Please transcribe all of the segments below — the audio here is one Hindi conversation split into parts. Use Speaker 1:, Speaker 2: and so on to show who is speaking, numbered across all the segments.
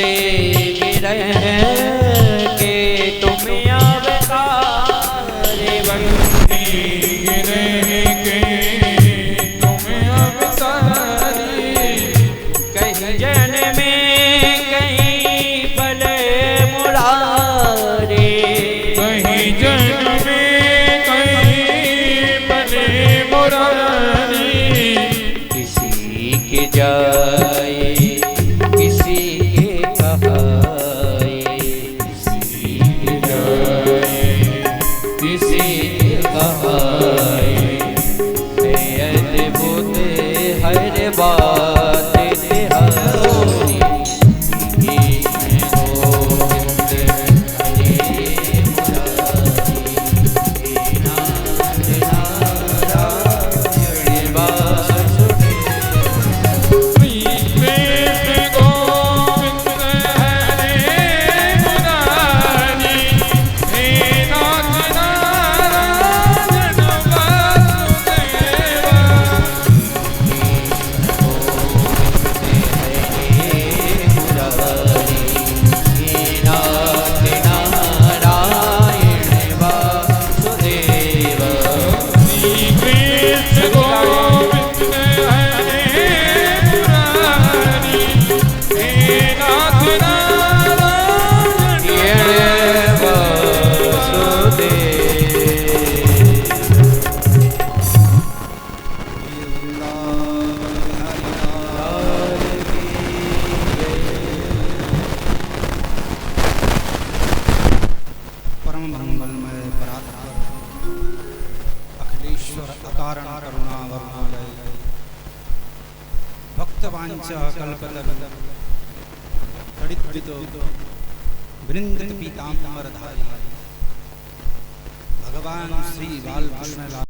Speaker 1: से गिरह के तुम अवतारे बंदी गिरह के तुम अवतारी कहीं जन्मे कहीं पले मुरारी कहीं जन्मे कहीं पले मुरारी किसी के जाए किसी के कहाए किसी के जाए किसी के कहाए अद्भुत हर बात तिहारी गोविंद हरे मुरारी नाथ नारायण
Speaker 2: वृंदित पीतांबरधारी भगवान श्री बालकृष्ण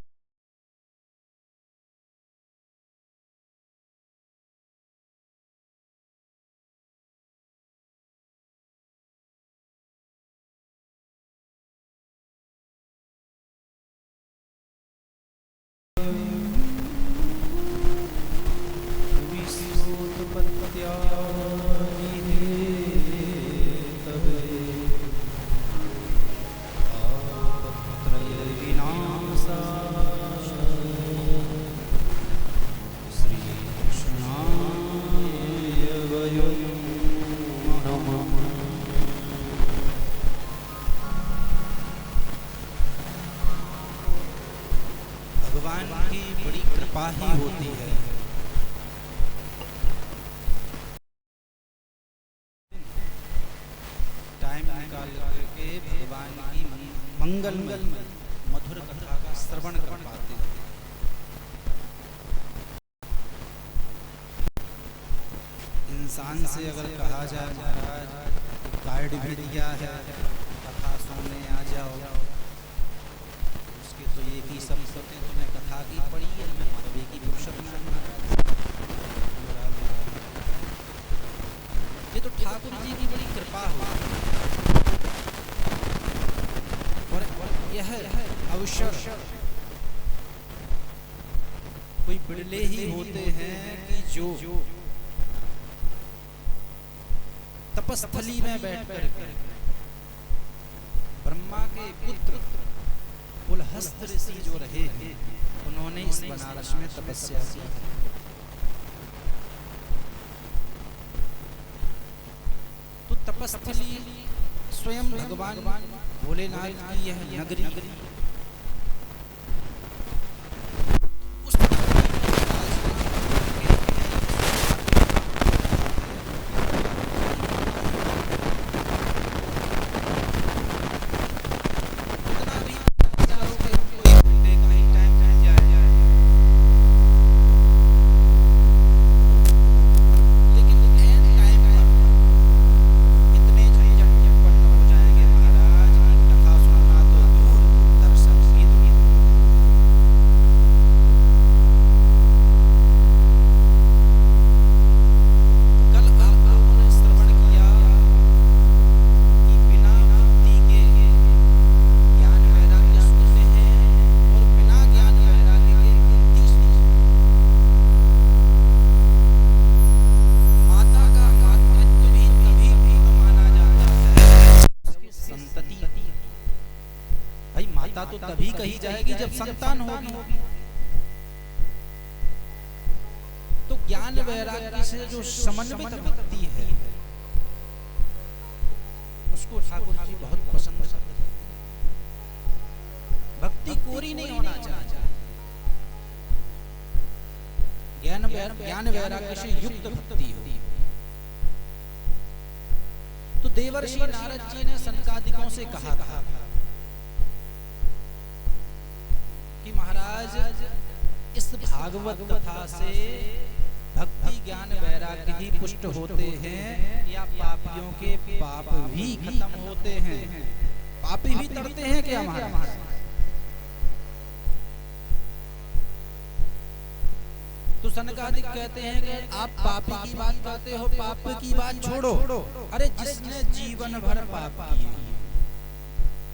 Speaker 2: भगवान की बड़ी कृपा ही होती है। टाइम निकाल करके भगवान की मंगल मधुर कथा का श्रवण कर पाते हैं। इंसान से अगर कहा जाए महाराज कार्ड भी दिया है कथा सुनने आ जाओ, उसके तो एक ही सब होते, तुमने कथा की पढ़ी है, मैं कभी की फुर्सत में। ये तो ठाकुर जी की बड़ी कृपा हो, और यह अवसर कोई बिड़ले ही होते हैं कि जो तपस्थली में बैठकर ब्रह्मा के पुत्र पुलहस्त ऋषि जो रहे हैं, उन्होंने इस बनारस में तपस्या की। तो तपस्थली स्वयं भगवान भोलेनाथ की यह नगरी माता तो तभी कही जाएगी जब संतान होगी। तो ज्ञान वैराग्य से जो समन्वित भक्ति है उसको ठाकुर जी बहुत पसंद करते हैं। भक्ति कोरी नहीं होना चाहिए, ज्ञान वैराग्य से युक्त भक्ति हो। तो देवर्षि नारद जी ने सनकादिकों से कहा था कि महाराज इस भागवत कथा से भक्ति ज्ञान वैराग्य ही पुष्ट होते हैं या पापियों के पाप भी खत्म होते हैं? पापी भी तरते हैं क्या महाराज? तो सनकादिक कहते हैं कि आप पापी की बात करते हो, पाप की बात छोड़ो। अरे जिसने जीवन भर पाप किए,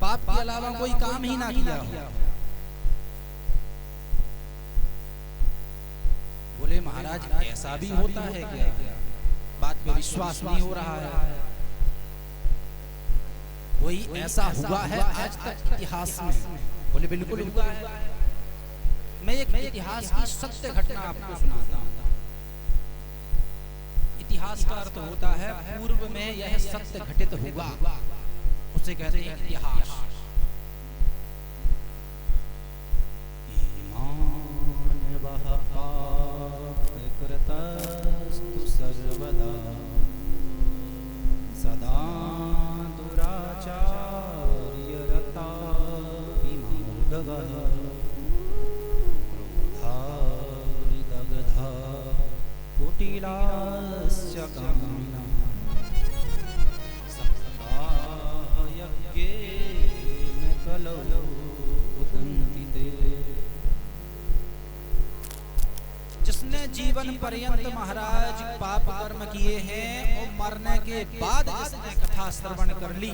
Speaker 2: पाप के अलावा कोई काम ही ना किया हो, बोले महाराज ऐसा भी होता है क्या? बात पे विश्वास नहीं हो रहा है। कोई ऐसा हुआ है आज तक इतिहास में? बोले बिल्कुल हुआ है। मैं एक इतिहास की सत्य घटना आपको सुनाता हूँ। इतिहास का अर्थ होता है पूर्व में यह सत्य घटित हुआ, उसे कहते हैं इतिहास। कृतस्तु सर्वदा सदा दुराचार्य रता विमोहगः क्रोधारिदग्धा कुटिलास्य कामिनः सप्ताह यज्ञेन कलौ उदन्ति ते। जिसने जीवन पर्यंत महाराज पाप कर्म किए हैं और मरने के बाद जिसने कथा श्रवण कर ली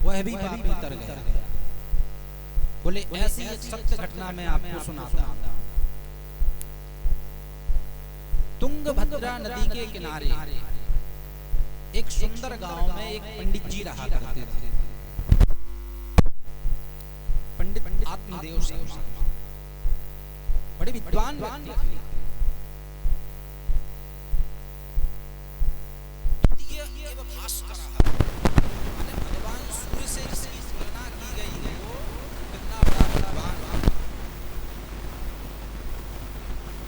Speaker 2: वह भी पापी तर गया। बोले ऐसी एक सत्य घटना मैं आपको सुनाता हूं। तुंगभद्रा नदी के किनारे एक सुंदर गांव में एक पंडित जी रहा करते थे। पंडित आत्मदेव शर्मा बड़े विद्वान व्यक्ति थे। द्वितीय एवं भास्कर माने भगवान सूर्य से इसकी तुलना की गई है, वो कितना बड़ा विद्वान।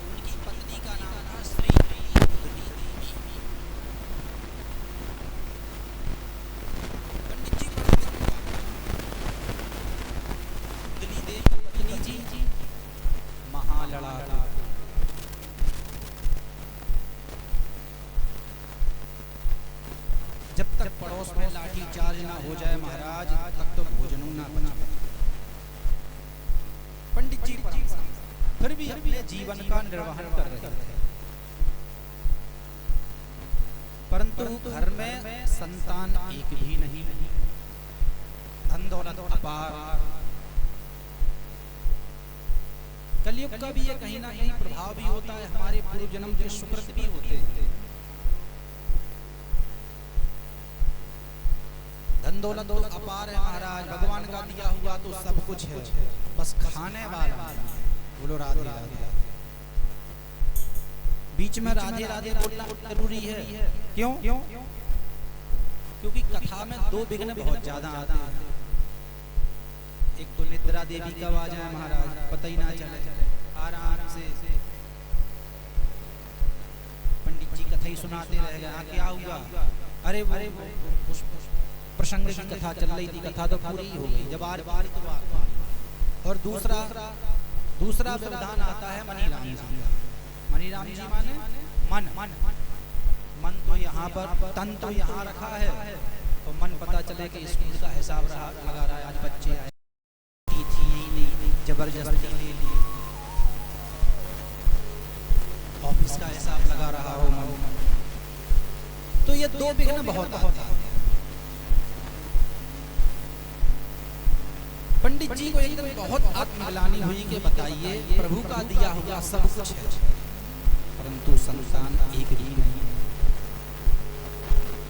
Speaker 2: उनकी पत्नी का नाम था श्री उदनी देवी। पंडित जी बड़े विद्वान। उदनी देवी पत्नी जी महालड़ा। जब तक पड़ोस में लाठी चार्ज ना हो जाए महाराज तब तो भोजन ना बचे। पंडित जी फिर भी अपने जीवन का निर्वहन कर रहे थे, परंतु घर में संतान एक भी नहीं, धन दौलत अपार। कलयुग का भी ये कहीं ना कहीं प्रभाव भी होता है, हमारे पूर्व जन्म के सुकृत भी होते हैं। धन दौलत तो अपार है महाराज, भगवान का दिया हुआ तो सब कुछ है, बस खाने वाला बोलो राधे राधे। बीच में राधे राधे बोलना जरूरी है। क्यों? क्योंकि कथा में दो विघ्न बहुत ज्यादा आते हैं। एक तो निद्रा देवी का आवाज है महाराज, पता ही ना चले, आराम से पंडित जी कथा ही सुनाते रह गए। क्या हुआ? अरे वो प्रसंग की कथा चल रही थी, कथा तो पूरी हो गई। जब आर बार तो बार। और दूसरा व्यवधान आता है मनीराम जी का। मनीराम जी माने मन तो यहाँ पर, तन तो यहाँ रखा है, तो मन पता चले कि स्कूल का हिसाब लगा रहा है। आज बच्चे आए थी नहीं, जबरदस्ती ले ली, ऑफिस का हिसाब लगा रहा हो मन। तो ये दो विघ्न बहुत आता है। पंडित जी को एक दिन बहुत आत्मग्लानि हुई कि बताइए प्रभु का दिया हुआ सब कुछ है, परंतु संतान एक भी नहीं,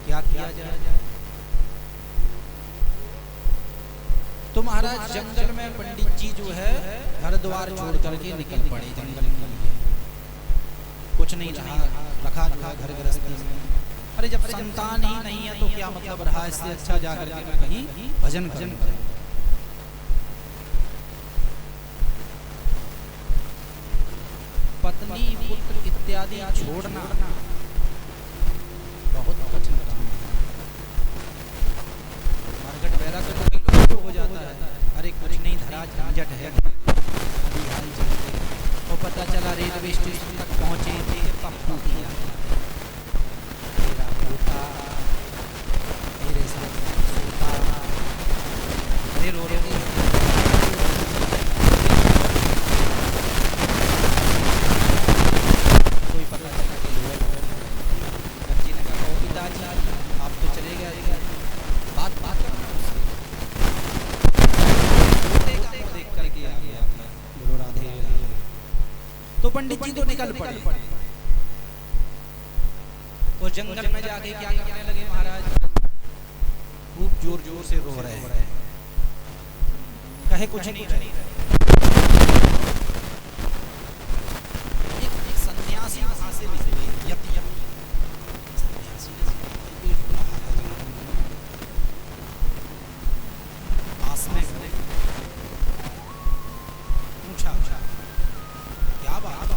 Speaker 2: क्या किया जाए? तो तो महाराज जंगल में पंडित जी जो है घर द्वार छोड़ करके निकल पड़े जंगल के लिए। कुछ नहीं रखा घर गृहस्थी में। अरे जब संतान ही नहीं है तो क्या मतलब रहा, इससे अच्छा जाकर के मैं कहीं भजन करूं। पत्नी पुत्र इत्यादि छोड़ना बहुत कठिन काम है। मार्केट वगैरह का तो कई लोग हो जाता है, अरे कुछ नहीं धरा झंझट है, और पता चला रेलवे स्टेशन तक पहुंचे थे पप्पू किया मेरा पोता मेरे साथ सोता, अरे रो रहे कोई पता चला कि बच्ची ने कहा पिताजी आप तो चले गए, बात देख करके आ गया। बोलो राधे राधे। तो पंडित जी तो निकल पड़े और जंगल में जाके क्या करने लगे महाराज, खूब जोर जोर से रो रहे हैं, कहे कुछ नहीं रहे। एक सन्यासी वहां से निकले, यति सन्यासी पास में पूछा क्या बात,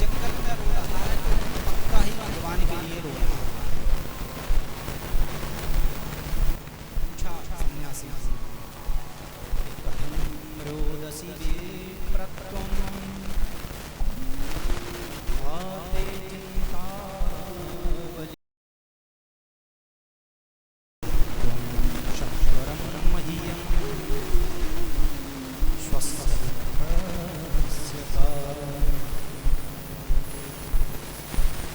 Speaker 2: जंगल में रो रहा है तो पक्का ही भगवान के लिए रो रहा है। पूछा सन्यासी रोदसी विप्रत्वं आते चिंतावली शक्वरं मह्यं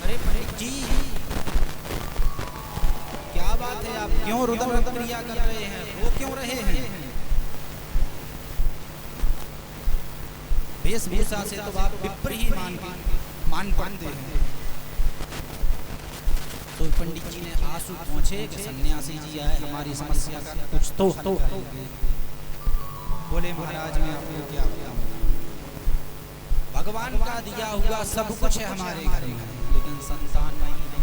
Speaker 2: अरे पंडित जी क्या बात है, आप क्यों रुदन क्रिया कर रहे हैं, वो क्यों रहे हैं? वेशभूषा से तो आप विप्र ही मान पाते हैं। तो पंडित जी ने आंसू पहुंचे कि सन्यासी जी आए, हमारी समस्या का कुछ तो करेंगे। बोले महाराज मैं आपको क्या बताऊं, भगवान का दिया हुआ सब कुछ है हमारे घर में, लेकिन संतान नहीं है।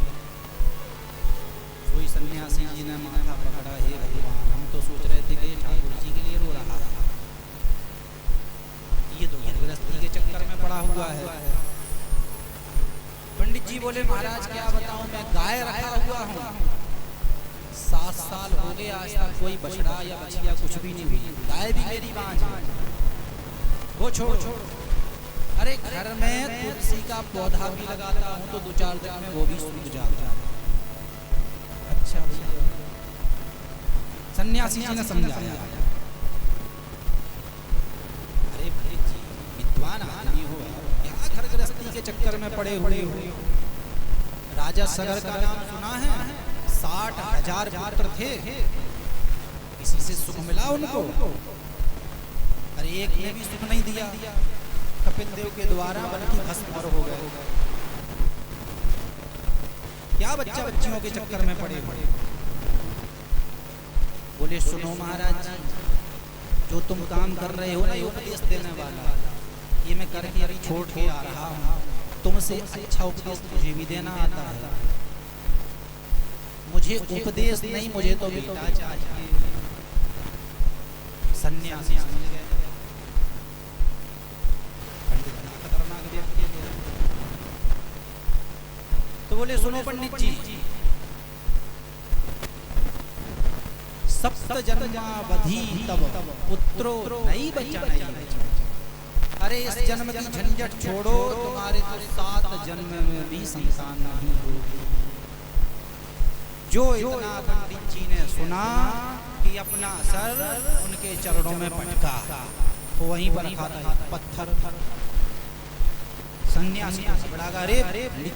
Speaker 2: कोई सन्यासी जी ने माथा पकड़ा, हे भगवान हम तो सोच रहे थे कि ठाकुर जी के लिए रो रहा है, ये तो गृहस्थी के चक्कर में पड़ा हुआ है। पंडित जी बोले महाराज क्या बताऊं, मैं गाय रखा हुआ हूँ, 7 साल हो गए आज तक कोई बछड़ा या बछिया कुछ भी नहीं हुई, गाय भी मेरी बांझ है, वो छोड़ो। अरे घर में तुलसी का पौधा भी लगाता हूँ तो 2-4 दिन में वो भी सूख जाता है। अच्छा सन्यासी जी ने समझाया, अरे भाई जी विद्वान आदमी हो, क्या घर गृहस्थी के चक्कर में पड़े हुए हो। राजा सगर का नाम सुना है, 60,000 पुत्र थे, किसी से सुख मिला उनको? अरे एक ने भी सुख नहीं दिया कपिल देव के द्वारा, बल्कि भस्म हो गए। क्या बच्चा बच्चियों के चक्कर में पड़े हुए। बोले सुनो महाराज जी, जो तुम काम कर रहे हो ना, ये उपदेश देने वाला, ये मैं करके अभी छोड़ के आ रहा हूँ, तुमसे अच्छा उपदेश मुझे भी देना आता है। मुझे उपदेश नहीं, मुझे तो बेटा चाहिए। सन्यासी समझ गए, खतरनाक व्यक्ति है। तो बोले सुनो पंडित जी, सप्त जन्मावधि तब पुत्रो नहीं बचा नहीं। अरे इस जन्म की झंझट छोड़ो, तुम्हारे तो 7 जन्म में भी संतान नहीं होगी। जो इतना पंडित जी ने सुना कि अपना सर उनके चरणों में पटका, तो वहीं पर रखा था पत्थर। सन्यासी बड़ा गा, अरे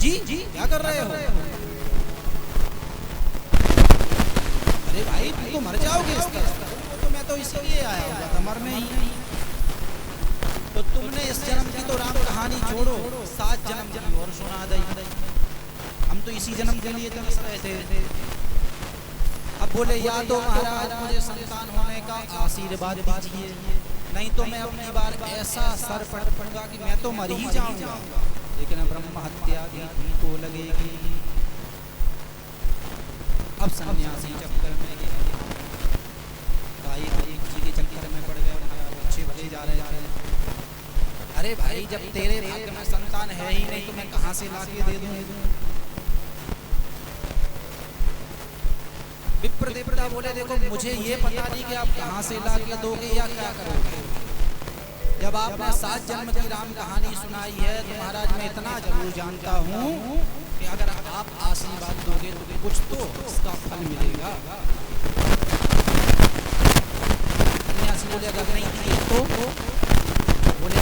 Speaker 2: जी क्या कर रहे हो? अरे भाई तुम तो मर जाओगे इस तरह। तो मैं तो इसीलिए आया हुआ था, मरने ही। तो तुमने इस जन्म की तो राम कहानी छोड़ो, 7 जन्म की और सुना दी। हम तो इसी जन्म के लिए तरस रहे थे। अब बोले या तो महाराज मुझे संतान होने का आशीर्वाद दीजिए, नहीं तो मैं अपनी बार ऐसा सर पटूंगा कि मैं तो मर ही जाऊंगा, लेकिन ब्रह्म हत्या की तो लगेगी। अब सन्यासी चक्कर में जी के चक्कर में पड़ गए, अच्छे भले जा रहे थे। अरे भाई जब तेरे भाग्य में संतान है ही नहीं तो मैं कहां से लाके दे दूं? विप्र देवता बोले देखो मुझे ये पता नहीं कि आप कहां से लाके दोगे या क्या करोगे। जब आपने 7 जन्म की राम कहानी सुनाई है तो महाराज मैं इतना जरूर जानता हूँ कि अगर आप आशीर्वाद दोगे तो कुछ तो इसका फल मिलेगा। सन्यासी बोले अगर नहीं दिए तो बोले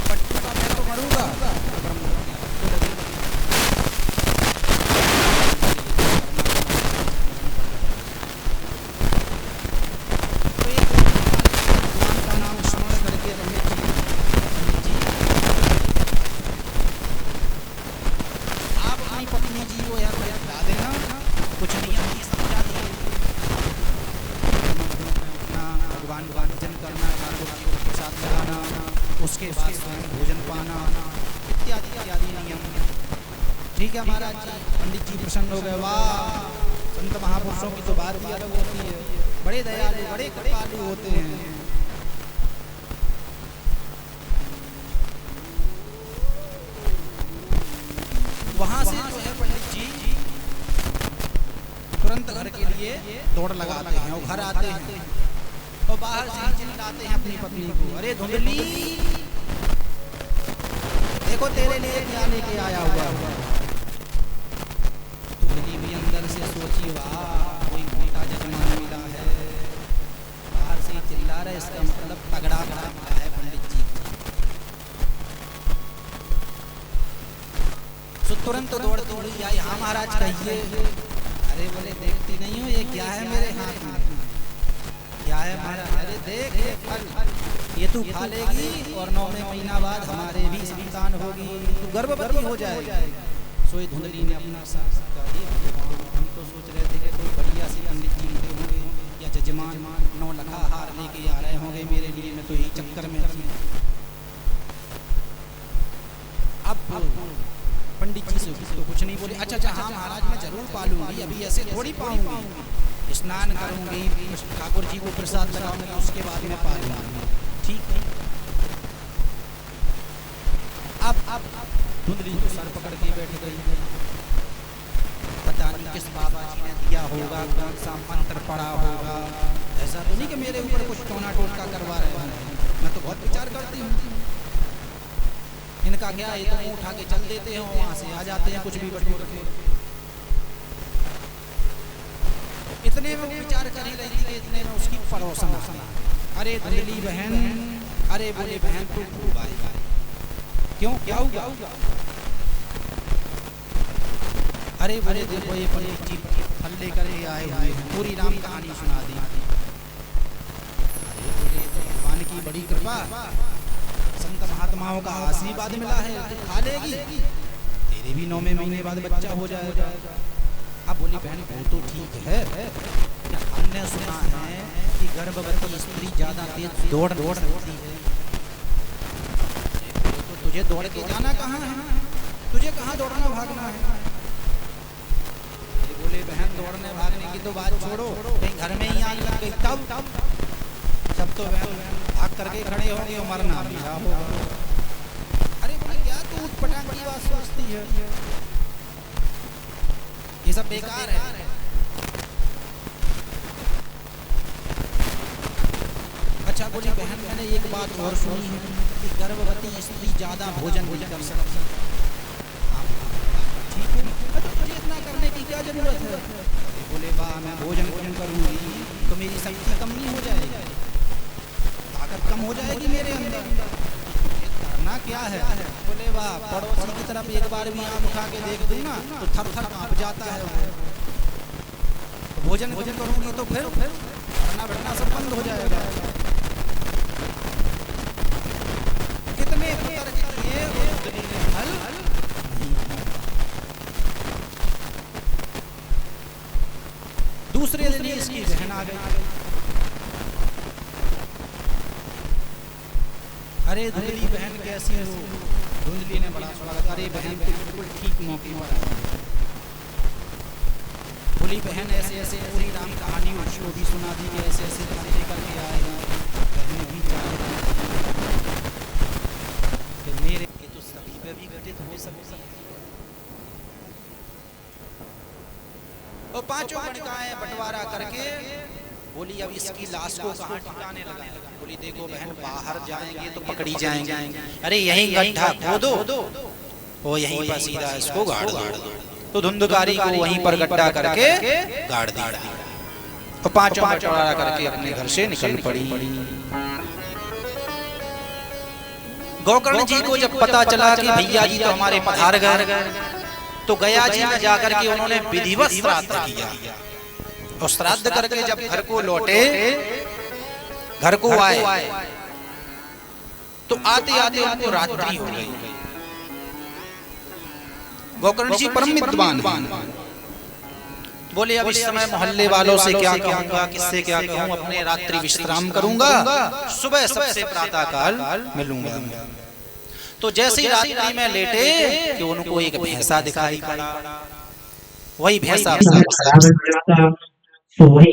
Speaker 2: पट्टू का मैं तो मरूंगा। उसके बाद स्वयं भोजन पाना इत्यादि इत्यादि नियम। ठीक है महाराज जी, पंडित जी प्रसन्न हो गए। वाह, संत महापुरुषों की तो बात ही अलग होती है, बड़े दयालु बड़े कृपालु होते हैं। वहां से जो है पंडित जी तुरंत घर के लिए दौड़ लगाते हैं और घर आते हैं और बाहर से चिल्लाते हैं अपनी पत्नी को, अरे धुंधली देखो तेरे लिए क्या लेके आया हुआ। धुंधली भी अंदर से सोची वाह कोई मोटा जजमान मिला है, बाहर से चिल्ला रहे इसका मतलब तगड़ा मिला है पंडित जी। तो तुरंत दौड़ती हुई आई, हाँ महाराज कहिए। अरे बोले देखती नहीं हो ये क्या है मेरे हाथ में? क्या है महाराज? अरे देख ये फल ये तू खा लेगी और 9वें महीना बाद हमारे भी संतान होगी, तू गर्भवती हो जाएगी। सोई धुंधली ने अपना साथ हम तो सोच रहे थे कि कोई बढ़िया सी पंडित जी मिले होंगे या जजमान 9 लखा हार लेके आ रहे होंगे मेरे लिए, मैं तो यही चक्कर में थी। अब पंडित जी से तो कुछ नहीं बोले। अच्छा हाँ महाराज मैं जरूर पालूंगी, अभी ऐसे थोड़ी पाऊंगी, स्नान करूंगी, ठाकुर जी को प्रसाद लगाऊंगी, उसके बाद में पालूंगी। ठीक है। अब धुंधली तो सर पकड़ के बैठ गई, पता नहीं किस बाबा जी ने दिया होगा, कौन सा मंत्र पड़ा होगा। ऐसा तो नहीं कि मेरे ऊपर कुछ टोना टोटका करवा रहे हैं, मैं तो बहुत विचार करती हूँ। इनका क्या है, तो उठा के चल देते हैं, वहां से आ जाते हैं कुछ भी बटोर के। इतने में विचार कर ही रही थी, इतने में उसकी पड़ोसन आई, अरे धुंधली बहन, अरे बोले बहन तू खूब आई, क्यों क्या हुआ? अरे बोले देखो ये पंडित जी फल लेकर के आए हुए हैं, पूरी राम कहानी सुना दी। भगवान की बड़ी कृपा, संत महात्माओं का आशीर्वाद मिला है, तू खा लेगी, तेरे भी 9वें महीने बाद बच्चा हो जाएगा। अब बोली बहन वो तो ठीक है, हमने सुना है कि गर्भवती स्त्री ज्यादा तेज दौड़ सकती है, तो तुझे दौड़ के जाना कहाँ है? तुझे कहाँ दौड़ना भागना है? बोले बहन दौड़ने भागने की तो बात छोड़ो, कहीं घर में ही आग लग गई तब तो भाग करके खड़े होंगे और मरना मेरा होगा। अरे बोले क्या तू उठपटांग की बात सोचती है, ये सब बेकार है। अच्छा बोली बहन मैंने एक बात और सुनी है कि गर्भवती स्त्री ज्यादा भोजन नहीं कर सकती। ठीक है, मुझे इतना करने की क्या जरूरत है? बोले वाह मैं भोजन कम करूंगी तो मेरी शक्ति कम नहीं हो जाएगी, ताकत कम हो जाएगी मेरे अंदर, करना क्या है? बोले वाह पड़ोसी की तरफ एक बार भी आँख उठा के देख दूं ना तो थर थर कांप जाता है वो। तो भोजन करूंगी तो फिर मरना बैठना सब बंद हो जाएगा। कितने पुत्र किए फल दूसरे दिन ही इसकी बहन आ गई। अरे धुंधली बहन कैसी हो? धुंधली ने बड़ा स्वागत, अरे बहन बिल्कुल ठीक मौके पर आई। बोली बहन ऐसे ऐसे पूरी राम कहानी उसको भी सुना दी कि ऐसे ऐसे करके करके आए हैं। बहन भी चाहे कि मेरे के तो सभी पे भी घटित हो सकती है। और पांचों गणिकाएं बंटवारा करके बोली अब इसकी लाश को कहाँ ठिकाने लगाएं? बोली देखो बहन बाहर जाएंगे तो पकड़ी जाएंगे, अरे यहीं गड्ढा खोदो वो यहीं पर सीधा इसको गाड़ दो। तो धुंधकारी को वहीं पर गड्ढा करके गाड़ दिया। तो पांचों बंटवारा करके अपने घर से निकल पड़ी। गोकर्ण जी को जब पता चला कि भैया जी तो हमारे पधार गए, तो गया जी में जाकर के उन्होंने विधिवत श्राद्ध किया। और श्राद्ध करके जब घर को लौटे, घर को आए, तो आते आते उनको रात्रि हो गई। गोकर्ण जी परम विद्वान बोले अब इस समय मोहल्ले वालों से क्या कहूंगा, किससे क्या कहूं, अपने रात्रि विश्राम करूंगा, सुबह सबसे प्रातः काल मिलूंगा। तो जैसे ही रात्रि में लेटे कि उनको एक भैंसा दिखाई पड़ा। वही भैंसा
Speaker 3: तो वही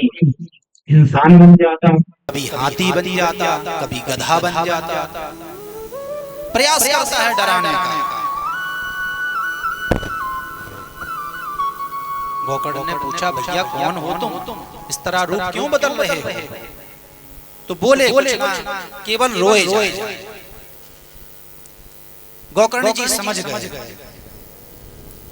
Speaker 3: इंसान बन जाता,
Speaker 2: कभी हाथी बन जाता, कभी गधा बन जाता, प्रयास करता है डराने का। गोकर्ण ने पूछा भैया कौन हो तुम, इस तरह रूप क्यों बदल रहे हो? तो बोले कुछ ना, केवल रोए जाए। गोकर्ण जी समझ गए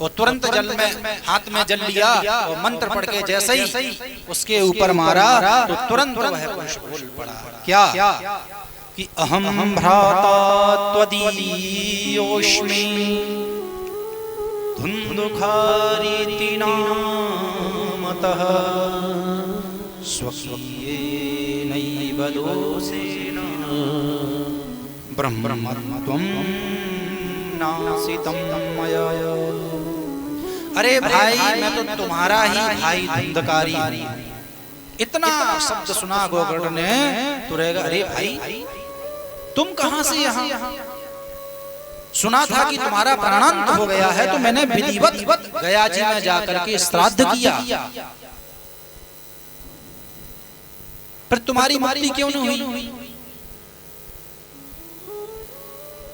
Speaker 2: और तुरंत जल में हाथ में जल लिया और मंत्र पढ़ के जैसे ही उसके ऊपर मारा तो तुरंत वह पुरुष बोल पड़ा। क्या कि अहम भ्राता त्वदीयोऽस्मि धुंधुकारीति नामतः स्वकीयेनैव दोषेण ब्रह्मत्वं नासितं मया। अरे भाई मैं तो तुम्हारा ही भाई धुंधकारी हूं। इतना शब्द सुना गोकर्ण ने तो रहेगा अरे भाई तुम कहां से यहां? सुना था कि तुम्हारा प्राणांत हो गया है, तो मैंने विधिवत गया जी में जाकर के श्राद्ध किया, पर तुम्हारी मुक्ति क्यों नहीं हुई?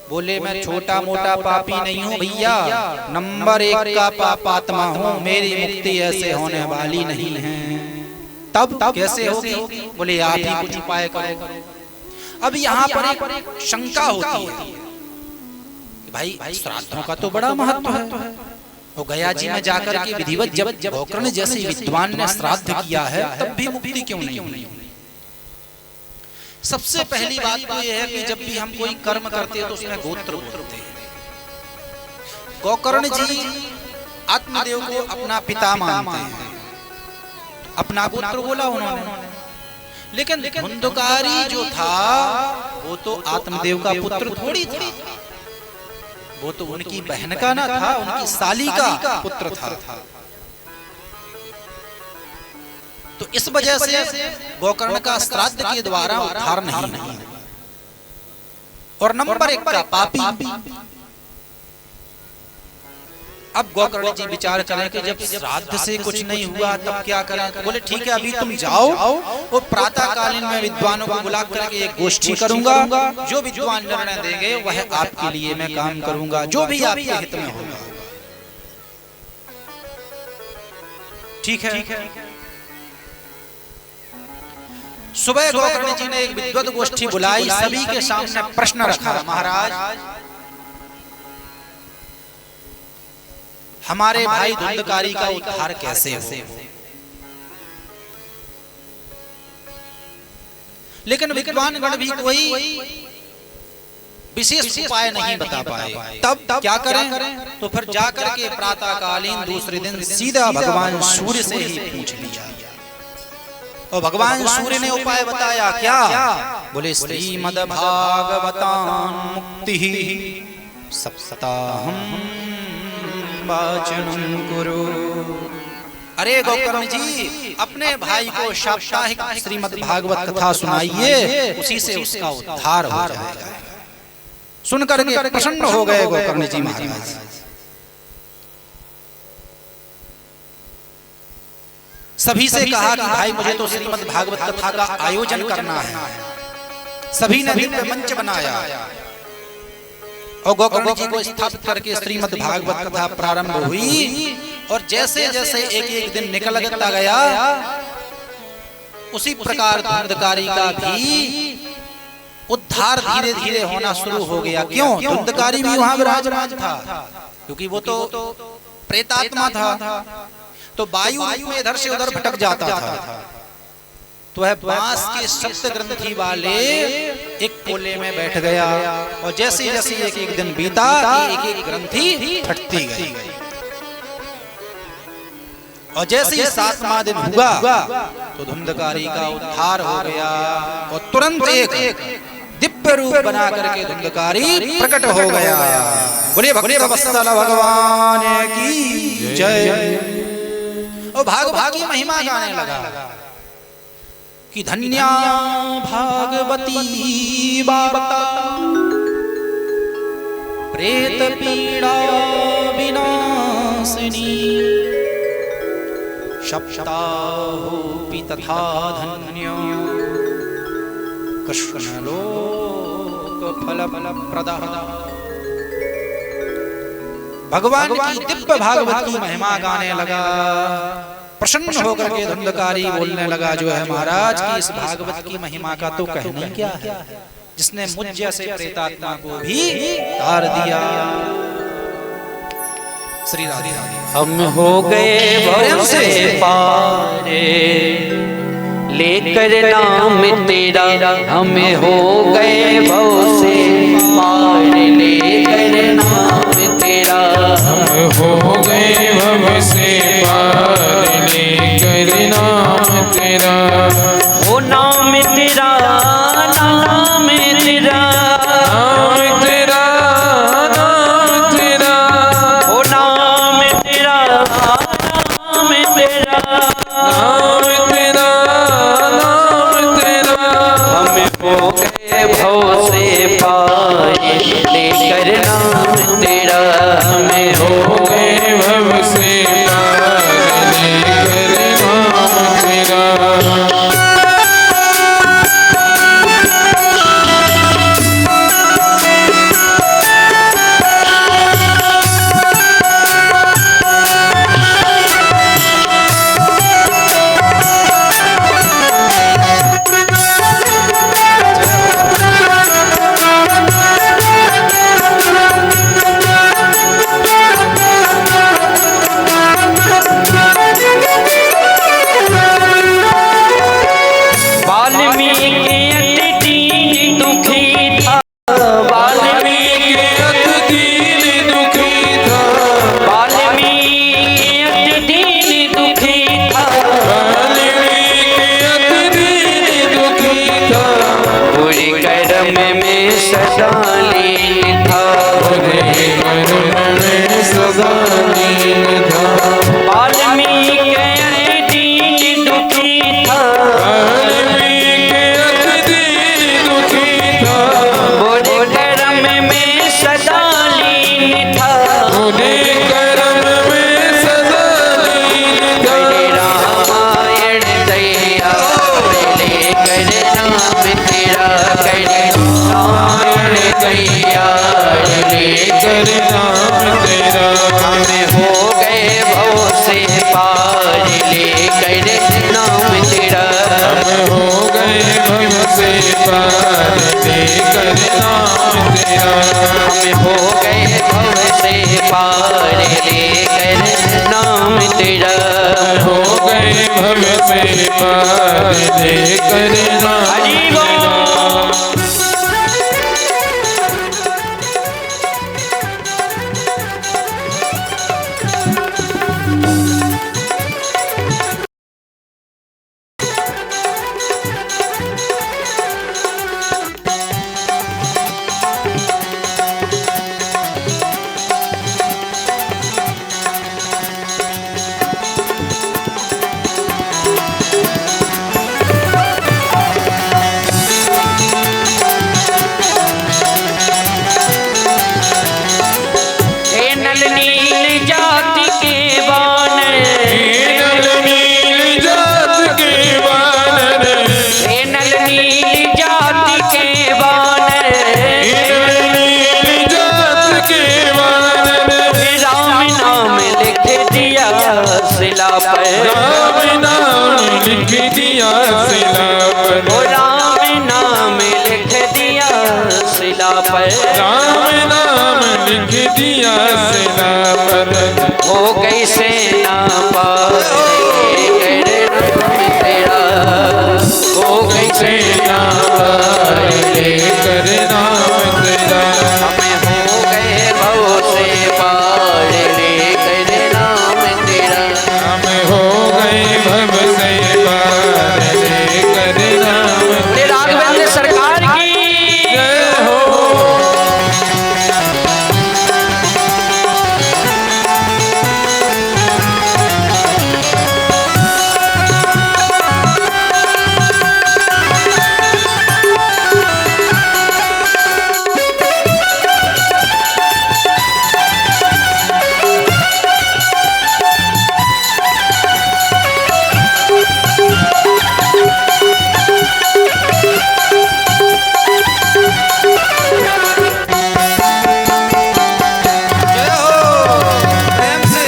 Speaker 2: बोले मैं छोटा मोटा पापी नहीं हूँ भैया, नंबर 1 का पापात्मा हूँ, मेरी मुक्ति ऐसे होने वाली नहीं है। तब कैसे होगी? बोले आप ही कुछ उपाय करो। अब यहाँ पर एक शंका होती है कि भाई श्राद्धों का तो बड़ा महत्व है, वो गया जी में जाकर के विधिवत जब गोकर्ण जैसे विद्वान ने श्राद्ध किया है तब भी मुक्ति क्यों नहीं हुई? सबसे पहली बात तो यह है कि जब भी हम कोई कर्म करते हैं तो उसमें गोत्र बोलते हैं। गोकर्ण जी आत्मदेव को अपना पिता मानते हैं, अपना गोत्र बोला उन्होंने। लेकिन धुंधकारी जो था वो तो आत्मदेव का पुत्र थोड़ी था, वो तो उनकी बहन का ना था, उनकी साली का पुत्र था। तो इस वजह से गोकर्ण का श्राद्ध के द्वारा उद्धार नहीं हुआ। और नंबर 1 का पापी। अब गोकर्ण जी विचार करें कि जब श्राद्ध से कुछ नहीं हुआ तब क्या करें? बोले ठीक है अभी तुम जाओ और प्रातः कालीन में विद्वानों को बुला करके एक गोष्ठी करूंगा, जो विद्वान निर्णय देंगे वह आपके लिए मैं काम करूंगा, जो भी आपके हित में होगा। ठीक है। सुबह गोकर्ण जी ने एक विद्वत गोष्ठी बुलाई, सभी के सामने प्रश्न रखा, महाराज हमारे भाई धुंधकारी का उद्धार कैसे हो? लेकिन विद्वानगण भी कोई विशेष उपाय नहीं बता पाए। तब क्या करें? तो फिर जाकर के प्रातःकालीन दूसरे दिन सीधा भगवान सूर्य से ही पूछ लिया। और भगवान सूर्य ने उपाय बताया। क्या? बोले श्रीमद्भागवतां मुक्तिः सप्ताहं वाचनं कुरु अरे गोकर्ण जी, अपने भाई को साप्ताहिक श्रीमद् भागवत कथा सुनाइए, उसी से उसका उद्धार हो जाएगा। सुनकर के प्रसन्न हो गए गोकर्ण जी महाराज। सभी से कहा कि भाई मुझे तो श्रीमद् भागवत कथा का आयोजन करना है। सभी ने दिव्य मंच बनाया और गोकर्ण जी को स्थापित करके श्रीमद् भागवत कथा प्रारंभ हुई। और जैसे जैसे एक एक दिन निकलता गया, उसी प्रकार धुंधकारी का भी उद्धार धीरे धीरे होना शुरू हो गया। क्यों? धुंधकारी भी वहां विराजमान था, क्योंकि वो तो प्रेतात्मा था, तो वायु में इधर से उधर भटक जाता था। तो वह बांस के सप्त ग्रंथि वाले एक कोले में बैठ गया, और जैसे जैसे एक एक दिन बीता, एक एक ग्रंथि फटती गई। और जैसे ही 7वां दिन हुआ तो धुंधकारी का उद्धार हो गया, और तुरंत एक दिव्य रूप बना करके धुंधकारी प्रकट हो गया। बोले भगवत्सल भगवान की जय। और भागवती महिमा गाने लगा कि धन्या भागवती वार्ता प्रेत पीड़ा विनाशिनी, सप्ताहोऽपि तथा धन्यो कृष्णलोक फलप्रदः। भगवान की दिव्य भागवत की महिमा गाने लगा। प्रसन्न होकर के धुंधकारी बोलने लगा, जो है महाराज की इस भागवत की महिमा का तो कहना क्या है, जिसने मुझ जैसे प्रेतात्मा को भी तार दिया। श्री राधे राधे।
Speaker 1: हम हो गए भव से पारे, लेकर नाम तेरा। हम हो गए भव से पारे, लेकर नाम तेरा।
Speaker 4: हम हो गए भव से पार, लेकर नाम तेरा।
Speaker 1: वो नाम तेरा, नाम तेरा,
Speaker 4: नाम तेरा, नाम तेरा।
Speaker 1: वो नाम तेरा, नाम तेरा,
Speaker 4: नाम तेरा, नाम तेरा।
Speaker 1: हम हो गए भव से पार, लेकर नाम तेरा। हमें
Speaker 4: हो गए भव से पार, लेकर नाम तेरा।
Speaker 1: दिया शिला पर,
Speaker 4: राम नाम लिख दिया शिला पर,
Speaker 1: ओ राम नाम लिख दिया शिला पर,
Speaker 4: राम नाम लिख दिया शिला पर,
Speaker 1: हो गई सेना पार तेरा, हो गई सेना पार
Speaker 4: लेकर नाम तेरा,
Speaker 1: हमें हो गए भव से पार लेकर नाम तेरा,
Speaker 4: हमें हो गए भव से पार लेकर नाम
Speaker 1: तेरा। राघवेंद्र सरकार की
Speaker 4: जय हो।
Speaker 2: जय हो प्रेम से।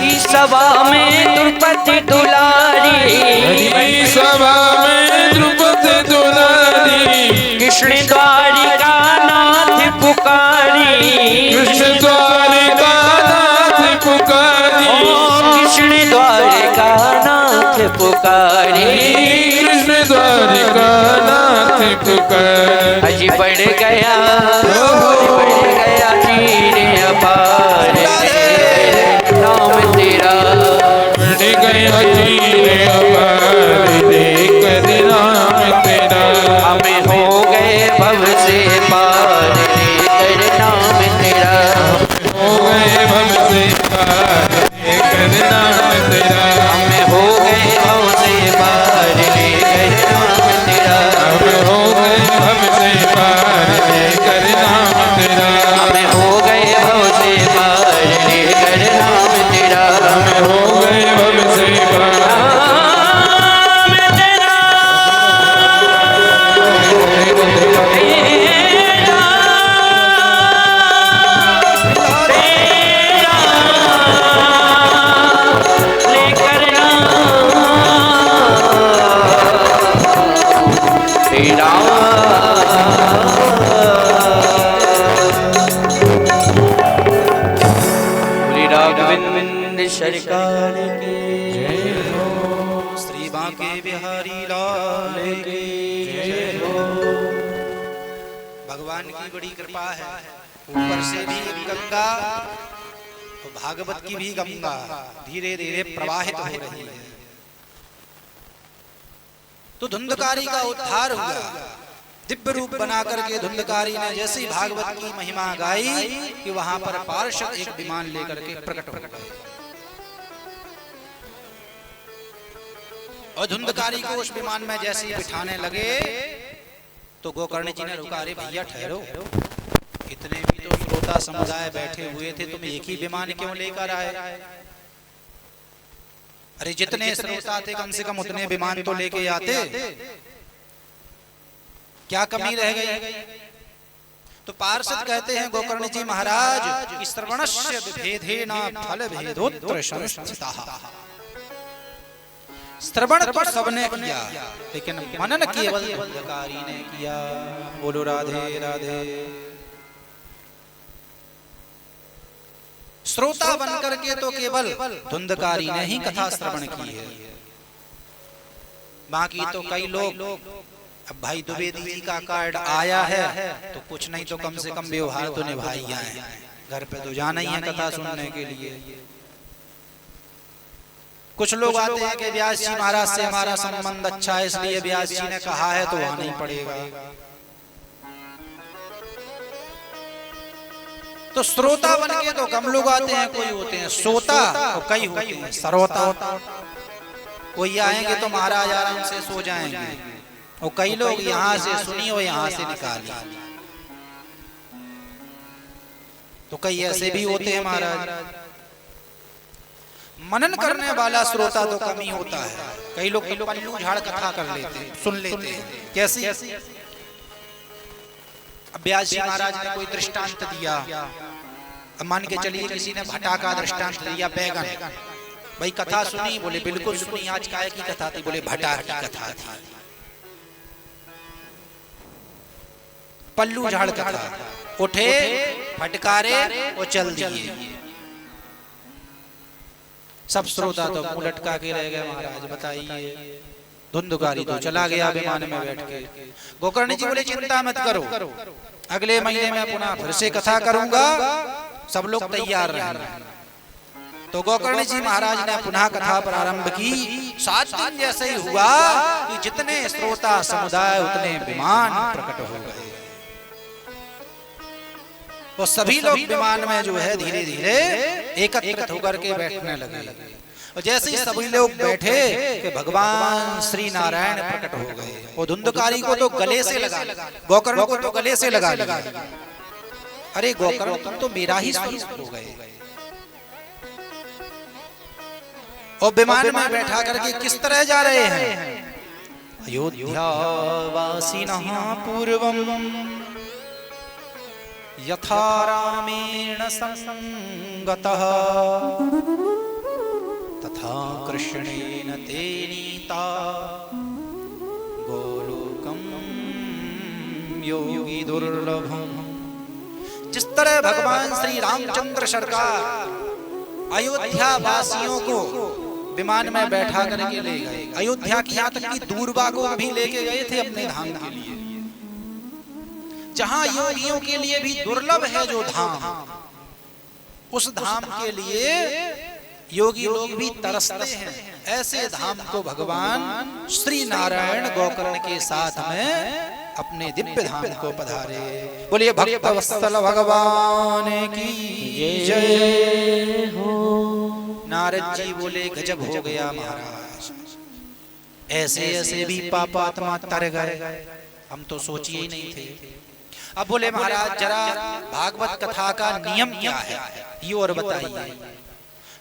Speaker 1: इस सभा में द्रौपदी दुलारी,
Speaker 4: हरी सभा में द्रुपदी दुलारी,
Speaker 1: कृष्ण द्वारिका नाथ पुकारी,
Speaker 4: कृष्ण द्वारिका नाथ पुकारी,
Speaker 1: कृष्ण द्वारिका नाथ पुकारी,
Speaker 4: कृष्ण द्वारिका नाथ पुकारी,
Speaker 1: अजी बढ़ गया तीर अपार नाम तेरा,
Speaker 4: बढ़ गया तीर अपार लेकर नाम तेरा,
Speaker 1: हमें हो गए भव से पार लेकर नाम तेरा,
Speaker 4: हो गए भव से पार लेकर नाम तेरा,
Speaker 1: हमें हो गए भव से पार लेकर नाम तेरा,
Speaker 4: हम हो गए भव से पार लेकर नाम तेरा,
Speaker 1: हमें हो गए भव से पार लेकर नाम तेरा,
Speaker 4: हम हो गए भव से पार
Speaker 1: नाम तेरा, लेकर तेरा राघवेंद्र सरकार की
Speaker 2: श्री बांके बिहारी लाल की जय हो। भगवान की बड़ी कृपा है, ऊपर से भी गंगा तो भागवत की भी गंगा धीरे धीरे प्रवाहित हो रही है। तो धुंधकारी का उद्धार हुआ, दिव्य रूप बना करके धुंधकारी ने जैसी भागवत की महिमा गाई कि वहां पर पार्षद एक विमान लेकर के प्रकट हो गए और धुंधकारी को उस विमान में जैसे ही बिठाने लगे तो गोकर्ण जी ने रुका, अरे भैया ठहरो, इतने भी तो श्रोता समुदाय बैठे हुए थे, तुम एक ही विमान क्यों लेकर आए? अरे जितने श्रोता थे कम से कम उतने विमान तो लेके आते, क्या कमी रह गई? तो पार्षद कहते हैं गोकर्ण जी महाराज, श्रवणस्य विभेदेन फल भेदोत्र संस्थितः। श्रवण तो सबने किया लेकिन मनन केवल धुंधकारी ने किया। बोलो राधे राधे। श्रोता बनकर के तो केवल धुंधकारी ने ही कथा श्रवण की है, बाकी तो कई लोग, अब भाई द्विवेदी जी का कार्ड आया है तो कुछ नहीं तो कम से कम व्यवहार तो निभाई आए, घर पे तो जाना ही है कथा सुनने के लिए। कुछ लोग आते हैं कि व्यास जी महाराज से हमारा संबंध अच्छा है इसलिए व्यास जी ने कहा है तो आना ही पड़ेगा। तो श्रोता बन के तो कम लोग आते हैं, कोई होते हैं श्रोता और कई होते हैं श्रोता। कोई आएंगे तो महाराज आराम से सो जाएंगे और कई लोग यहाँ से सुनी और यहाँ से निकाली। तो कई ऐसे भी होते हैं महाराज, मनन करने वाला श्रोता तो कम ही होता है। कई लोग पल्लू झाड़ कथा कर लेते हैं, सुन लेते हैं। कैसी? अब व्यास जी महाराज ने कोई दृष्टांत दिया, अब मान के चलिए किसी ने भटा का दृष्टांत दिया, बैगन। भाई कथा सुनी? बोले बिल्कुल सुनी। आज काय की कथा थी? बोले भटा की कथा थी। पल्लू झाड़ कथा। उठे, फटकारे और चल दिए। सब श्रोता तो मुंह लटका के रह गए। महाराज बताइए, धुंधकारी तो चला गया विमान में बैठ के। गोकर्ण जी बोले चिंता मत करो, अगले महीने में पुनः फिर से कथा करूंगा, सब लोग तैयार रहना। तो गोकर्ण जी महाराज ने पुनः कथा प्रारंभ की। 7 दिन जैसे ही हुआ कि जितने श्रोता समुदाय उतने विमान प्रकट हो गए। तो सभी लोग विमान में जो है धीरे धीरे एकत्रित होकर के बैठने लगे। और जैसे ही सभी लोग बैठे कि भगवान श्री नारायण प्रकट हो गए। वो धुंधकारी को तो गले से लगा, गोकर्ण को तो गले से लगा लिया। अरे गोकर्ण तुम तो मेरा ही स्वरूप हो गए। और विमान में बैठा करके किस तरह जा रहे हैं? अयोध्यावासिनः पूर्वम यथा रामेण संगतः तथा कृष्णेन ते नीता गोलोकम योगी दुर्लभम। जिस तरह भगवान श्री रामचंद्र सरकार अयोध्या वासियों को विमान में बैठा करके ले गए। अयोध्या की यहाँ तक कि दूरबा को भी लेके गए थे अपने धाम के लिए, जहां योगियों के लिए भी दुर्लभ है जो धाम, उस धाम के लिए योगी लोग भी तरसते हैं। ऐसे धाम को भगवान श्री नारायण गोकर्ण के साथ में अपने दिव्य धाम को पधारे। बोलिए भक्त वत्सल भगवान की जय हो। नारद जी बोले गजब हो गया महाराज, ऐसे ऐसे भी पापात्मा तर गए, हम तो सोचिए ही नहीं थे। अब बोले महाराज जरा भागवत कथा का नियम क्या है ये और बताइए।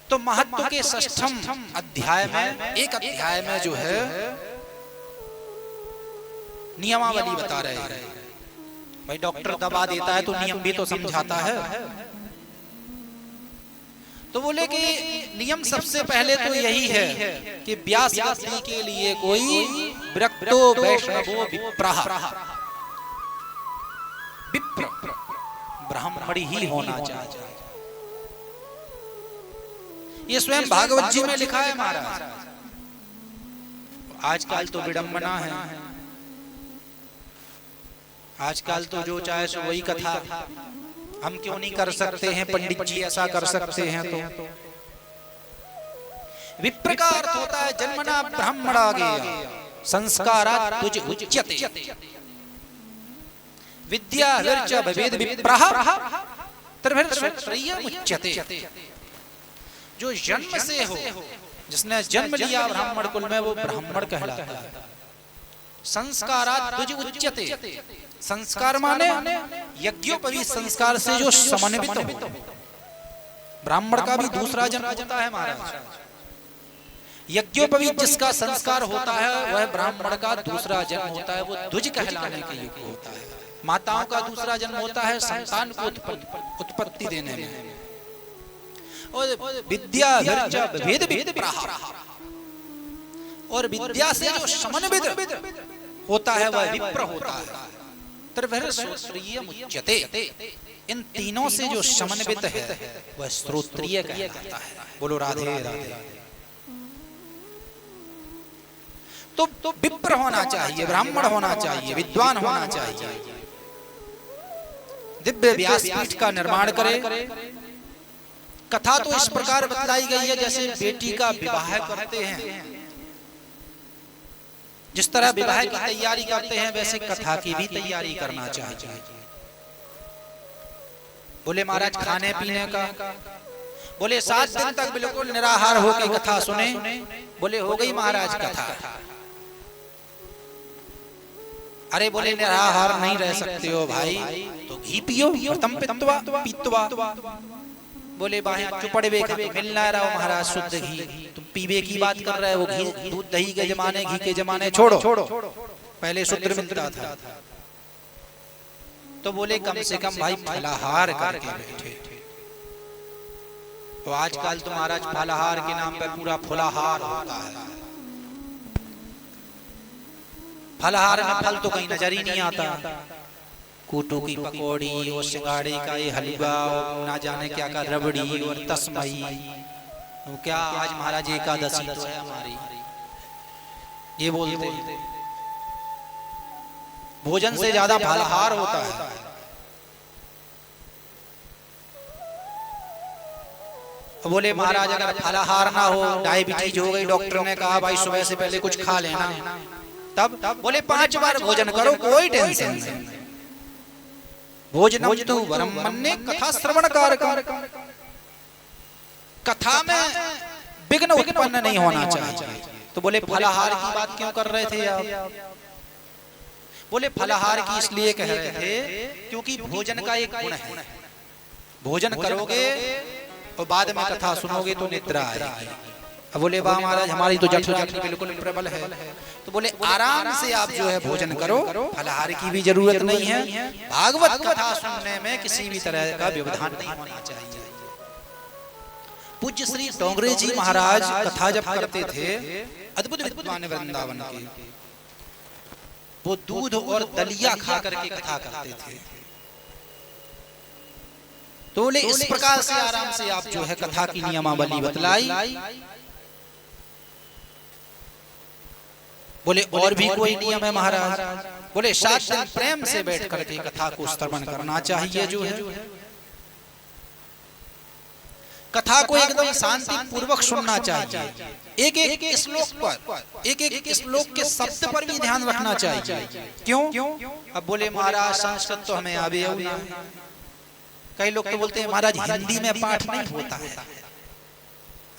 Speaker 2: तो महत्व के 6ठम अध्याय में, एक अध्याय में जो है नियमावली बता रहे हैं। भाई डॉक्टर दवा देता है तो नियम भी तो समझाता है। तो बोले कि नियम सबसे पहले तो यही है कि व्यास गति के लिए कोई विरक्तो वैष्णवो विप्रः, विप्र ब्राह्मण ही होना चाहिए। ये स्वयं भागवत जी में लिखा है महाराज। आजकल तो विडंबना है, आजकल तो जो चाहे सो वही कथा। हम क्यों नहीं कर सकते हैं? पंडित जी ऐसा कर सकते हैं। तो विप्र का अर्थ होता है जन्मना ब्राह्मणा गया संस्कारात् तुज उच्यते विद्या विर्च भवेद विप्रः तर्भिर्श्रेयमुच्यते। जो जन्म से हो, जिसने जन्म लिया ब्राह्मण कुल में, वो ब्राह्मण कहलाता है। संस्कारात् तुज उच्यते, संस्कार माने यज्ञोपवीत संस्कार से जो समन्वित हो। ब्राह्मण का भी दूसरा जन्म होता है महाराज। यज्ञोपवीत जिसका संस्कार होता है वह ब्राह्मण का दूसरा जन्म होता है, वो द्विज कहलाने के योग्य होता है। माताओं का दूसरा जन्म होता है संतान को उत्पत्ति देने में। और विद्या भेद विप्रः, और विद्या से जो समन्वित होता है वह विप्र होता है। तर्भिर्श्रोत्रियमुच्यते, इन तीनों से जो समन्वित है वह श्रोत्रिय कहलाता है। बोलो राधे राधे। तो विप्र होना चाहिए, ब्राह्मण होना चाहिए, विद्वान होना चाहिए। दिव्य व्यासपीठ का निर्माण करे। कथा तो इस प्रकार बतलाई गई है जैसे बेटी का विवाह करते हैं, जिस तरह विवाह की तैयारी करते हैं वैसे कथा की भी तैयारी करना चाहिए। बोले महाराज खाने पीने का, बोले 7 दिन तक बिल्कुल निराहार होकर कथा सुने। बोले हो गई महाराज कथा। अरे बोले निराहार नहीं रह सकते हो भाई, तो घी पियो, व्रतम पीत्वा। बोले बाहें चुपड़वे का मिलना रहा महाराज शुद्ध घी, तुम पीवे की बात कर रहे हो। घी दूध दही के जमाने, घी के जमाने छोड़ो, पहले शुद्ध मिलता था। तो बोले कम से कम भाई फलाहार करके बैठे। तो आजकल तो महाराज फलाहार के नाम पे पूरा फुलाहार होता है। फलाहार में फल तो कहीं नजर ही नहीं आता। कूटू की पकौड़ी और सिंगाड़े का ये हलवा और ना जाने क्या का रबड़ी और तस्मई। तो क्या आज महाराज एकादशी तो है हमारी, ये बोलते हैं। भोजन से ज्यादा फलाहार होता है। बोले महाराज अगर फलाहार ना हो, डायबिटीज हो गई, डॉक्टर ने कहा भाई सुबह से पहले कुछ खा लेना, तब बोले 5 बार भोजन करो, कोई टेंशन नहीं। भोजनम तु वरम मन्ये कथा श्रवण कारकम। कथा में विघ्न उत्पन्न नहीं होना चाहिए। तो बोले फलाहार की बात क्यों कर रहे थे आप? बोले फलाहार की इसलिए कह रहे थे क्योंकि भोजन का एक गुण है। भोजन करोगे और बाद में कथा सुनोगे तो निद्रा आएगी। अब बोले वाह महाराज हमारी तो जठराग्नि बिल्कुल प्रबल है। तो बोले आराम से आप जो है भोजन करो, फलाहार की भी जरूरत नहीं है। भागवत कथा सुनने में किसी भी तरह का व्यवधान नहीं होना चाहिए। पूज्य श्री डोंगरे जी महाराज कथा जब करते थे, अद्भुत विद्वान वृंदावन के, वो दूध और दलिया खा करके कथा करते थे। तो बोले इस प्रकार से आराम से आप जो है कथा की नियमावली बतलाई। बोले और भी कोई नियम है महाराज? बोले 7 दिन प्रेम से बैठ करके कथा को श्रवण करना चाहिए। जो है कथा को एकदम शांति पूर्वक सुनना चाहिए। एक एक श्लोक पर, एक एक श्लोक के शब्द पर भी ध्यान रखना चाहिए। क्यों? अब बोले महाराज संस्कृत तो हमें आवे ना। कई लोग तो बोलते हैं महाराज हिंदी में पाठ नहीं होता है।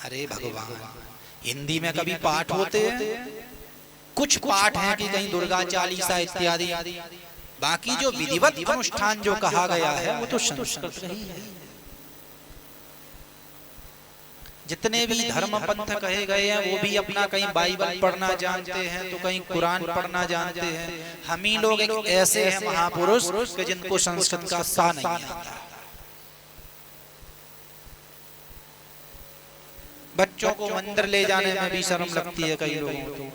Speaker 2: अरे भगवान, हिंदी में कभी पाठ होते हैं? कुछ पाठ हैं कि कहीं दुर्गा चालीसा इत्यादि, बाकी जो विधिवत अनुष्ठान जो कहा गया है वो तो संस्कृत ही है। जितने भी धर्म पंथ कहे गए हैं वो भी अपना कहीं बाइबल पढ़ना जानते हैं तो कहीं कुरान पढ़ना जानते हैं। हम ही लोग एक ऐसे हैं महापुरुष कि जिनको संस्कृत का सा नहीं आता। बच्चों को मंदिर ले जाने में भी शर्म लगती है कई लोगों को।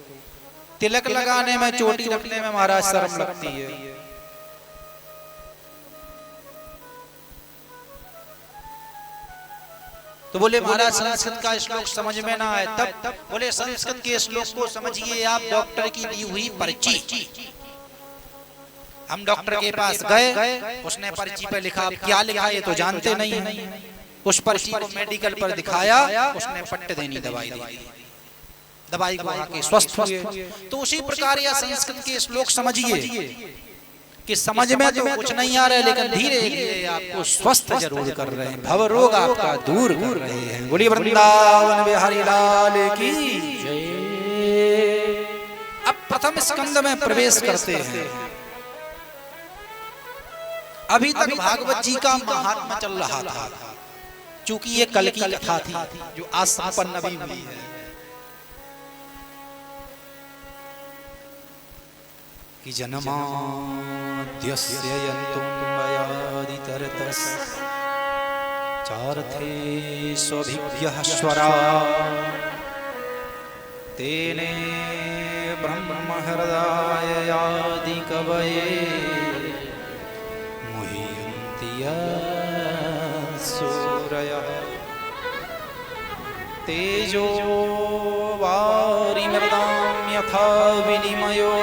Speaker 2: तिलक लगाने में, चोटी रखने में महाराज शर्म लगती है। तो बोले महाराज संस्कृत का श्लोक समझ में ना आए तब बोले संस्कृत के श्लोक को समझिए आप डॉक्टर की दी हुई पर्ची। हम डॉक्टर के पास गए, उसने पर्ची पर लिखा, क्या लिखा ये तो जानते नहीं है। उस पर्ची को मेडिकल पर दिखाया, उसने पट्टे देनी दवाई दी, दवाई को आके स्वस्थ हुए। तो उसी प्रकार यह संस्कृत के श्लोक समझिए कि समझ में तो कुछ नहीं आ रहा है, लेकिन धीरे धीरे आपको स्वस्थ जरूर कर रहे हैं, भव रोग आपका दूर कर रहे हैं। बोलिए वृंदावन बिहारी लाल की जय। अब प्रथम स्कंद में प्रवेश करते हैं। अभी तक भागवत जी का महात्मा चल रहा था, चूंकि ये कल की कथा थी जो आज संपन्न भी हुई है। कि जन्माद्यस्य यन्तुं मयादितरतस् चार्थे स्वभिभ्यः स्वरा तेने ब्रह्महृदाय कवये मुह्यन्ति सूरयः तेजो वारिमृतां यथा विनिमयो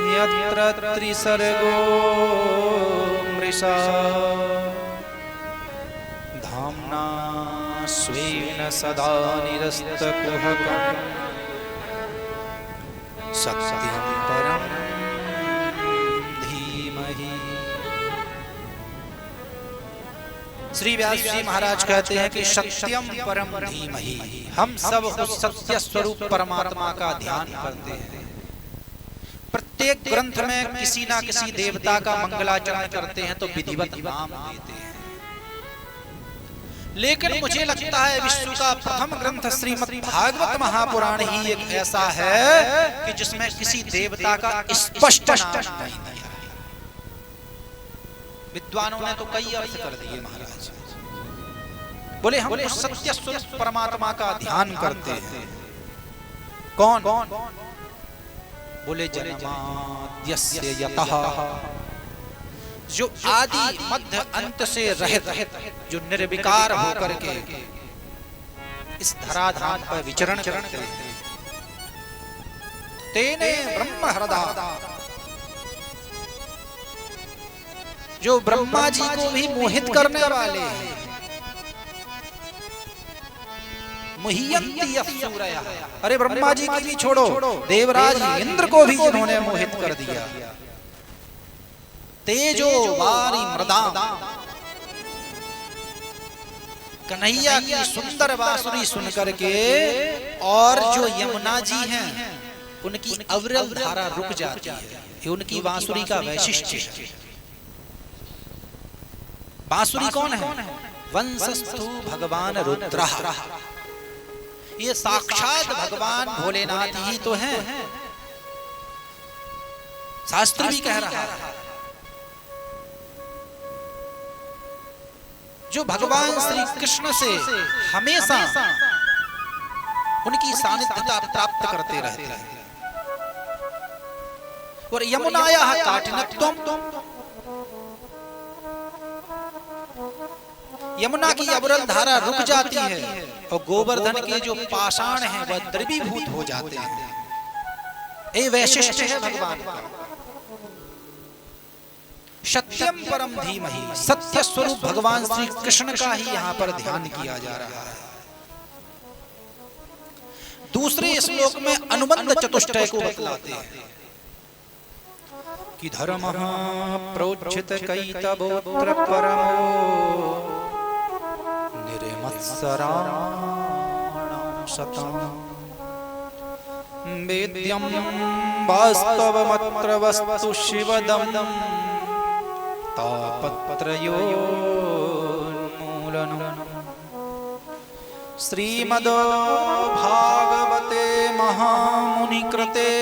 Speaker 2: यत्र त्रिसर्गो मृषा धाम्ना स्वेन सदा निरस्तकुहकं सत्यं परं धीमहि। श्री व्यास जी महाराज कहते हैं कि सत्यम परम धीमहि। हम सब उस सत्य स्वरूप परमात्मा का ध्यान करते हैं। प्रत्येक ग्रंथ में किसी ना किसी देवता का मंगलाचरण करते हैं तो विधिवत नाम देते हैं। लेकिन मुझे लगता है विश्व का प्रथम ग्रंथ श्रीमद् भागवत महापुराण ही एक ऐसा है कि जिसमें किसी देवता का स्पष्ट नाम नहीं दिया है। विद्वानों ने तो कई अर्थ कर दिए महाराज। बोले हम उस सत्य स्वरूप परमात्मा का ध्यान करते हैं। कौन? बोले जन्माद्यस्य यतः, जो आदि मध्य अंत से रहित, जो निर्विकार होकर के इस धराधाम पर विचरण करते हैं। तेने ब्रह्म हृदय, जो ब्रह्मा जी को भी मोहित करने वाले हैं। मुह्यन्ति सूरयः, अरे ब्रह्मा जी की भी छोड़ो, देवराज इंद्र को भी जिन्होंने मोहित कर दिया। तेजो वारी मृदा, कन्हैया की सुंदर बांसुरी सुनकर के और जो यमुना जी हैं उनकी अविरल धारा रुक जाती है। ये उनकी बांसुरी का वैशिष्ट्य है। बांसुरी कौन है? वंशस्थु भगवान रुद्रः, ये साक्षात भगवान भोलेनाथ ही तो हैं। शास्त्र भी कह रहा है जो भगवान श्री कृष्ण से हमेशा उनकी सानिध्यता प्राप्त करते रहते हैं। और यमुनायाः काठिन्यत्वम्, यमुना की अविरल धारा रुक जाती है और गोवर्धन के जो पाषाण हैं वह द्रवीभूत हो जाते हैं। ये वैशिष्ट्य है भगवान का। सत्यम परम धीमहि, सत्य स्वरूप भगवान श्री कृष्ण का ही यहाँ पर ध्यान किया जा रहा है। दूसरे श्लोक में अनुबंध चतुष्टय को बतलाते हैं कि धर्मः प्रोच्यते कैतवोऽत्र परमो निर्मत्सराणां शतं वेद्यं वास्तवमत्र वस्तु शिवदम् तापत्रयोन्मूलनम् श्रीमद् भागवते महामुनिकृते